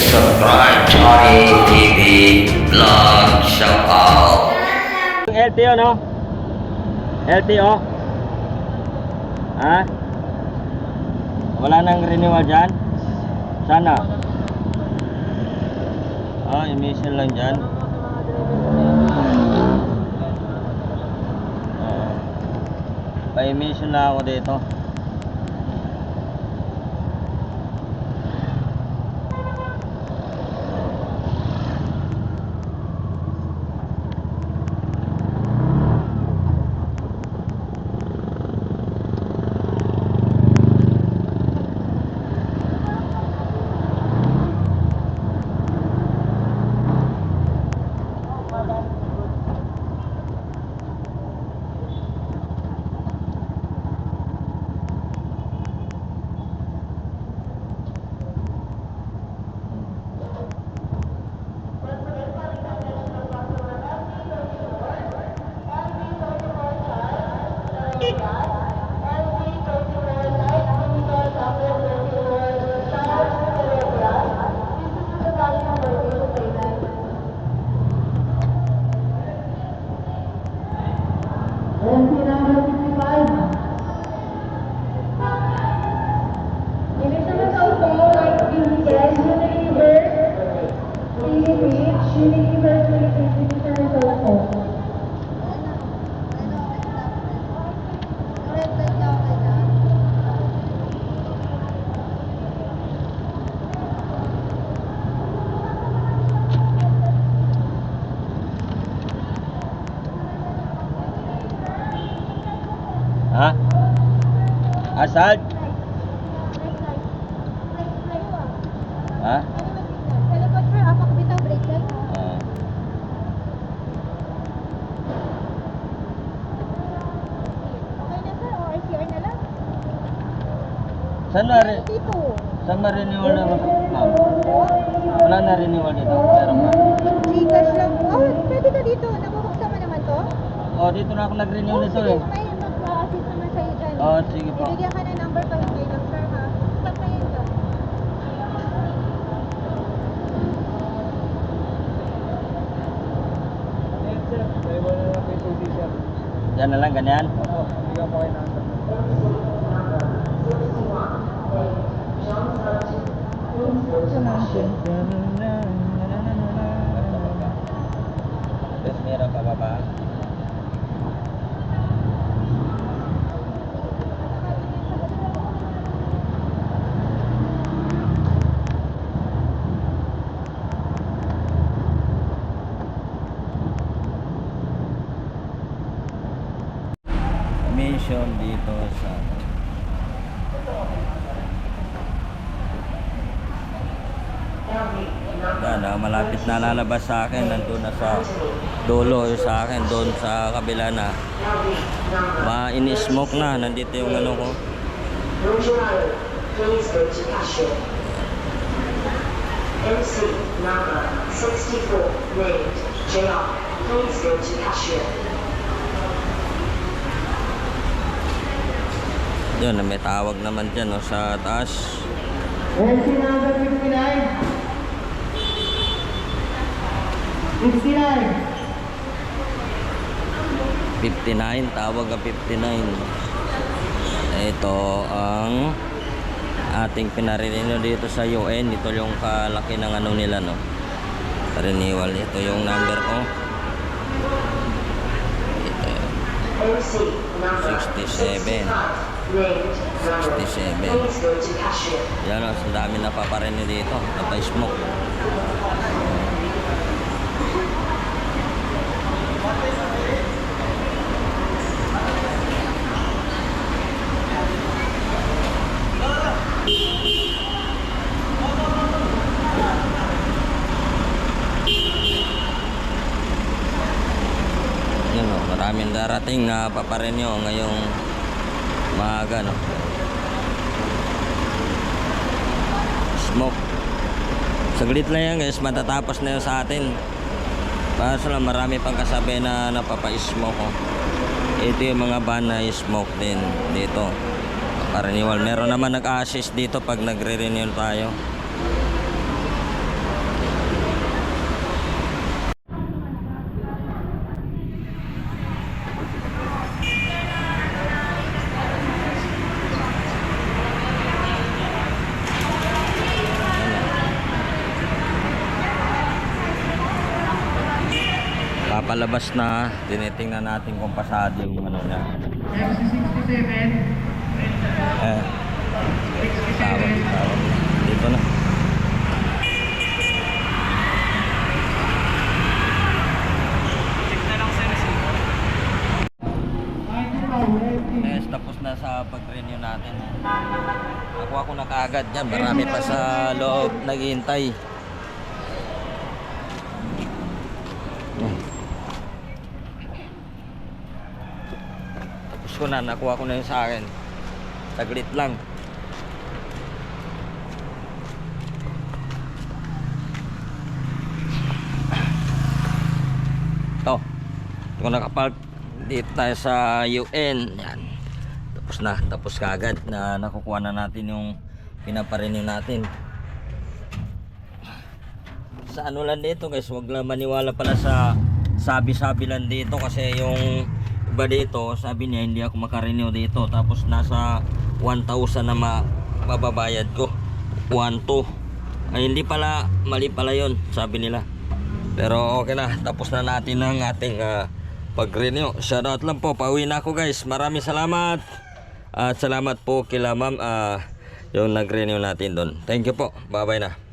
subscribe Johnny TV Vlog Shout Out. LTO, no? LTO? Ha? Wala nang renewal dyan? Sana? Emission lang dyan. Pa-emission na ako dito. Ha? Asal? Ha? Saan na renewal na ma'am? Wala na renewal dito. Meron ba? Gcash lang. Oh, pwede ka dito. Nabubuksan mo naman to? Dito na ako nag-renew nito sige, eh. may mag-assist naman sa'yo dyan. Sige po. Ibigyan ka na number pa hintay lang, sir, ha? Stop na yun dyan. Yan na lang, ganyan. Tapos meron pa ba? Mission dito sa malapit na lalabas sa akin, nandun na sa dulo sa akin, doon sa kabila na in-smoke na, nandito yung ano ko. Please go to cashier. MC number 64 named JR. Please go to cashier. Yun, may tawag naman dyan sa taas. MC number 59. 59. 59, tawag ka 59. Ito ang ating pinariniw dito sa UN. Ito yung kalaki ng ano nila, no? Renewal. Ito yung number ko. Ito yun. 67. 67. Yan o, sa dami na paparenew dito. Napa-smoke. Maraming darating na paparenew ngayong maaga, no? Smoke. Saglit lang yan guys, matatapos na yun sa atin. Kaso lang marami pang kasabi na napapa-smoke, oh. Ito yung mga van na smoke din dito para renewal. Meron naman nag-assist dito pag nagre-renew tayo. palabas na. Tinitingnan natin kung pasado yung ano niya. MC67. Tawag. Dito na. Yes, tapos na sa pag-renew natin. Nakuha ko na kaagad yan. Marami pa sa loob naghihintay. Tapos ko na, nakuha ko na yung sa akin. Saglit lang. Ito. Kung nakapark dito tayo sa UN. Yan. Tapos kaagad na nakukuha na natin yung pinaparenew natin. Sa ano lang dito guys, wag lang maniwala pala sa sabi-sabi lang dito kasi yung iba dito, sabi niya hindi ako makarenew dito. Tapos nasa 1,000 na mababayad ko. 1,2. Ay hindi pala, mali pala yun, sabi nila. Pero okay na, tapos na natin ang ating pag-renew. Shoutout lang po, pauwi na ako guys. Maraming salamat. At salamat po kila ma'am yung nag-renew natin doon. Thank you po, bye bye na.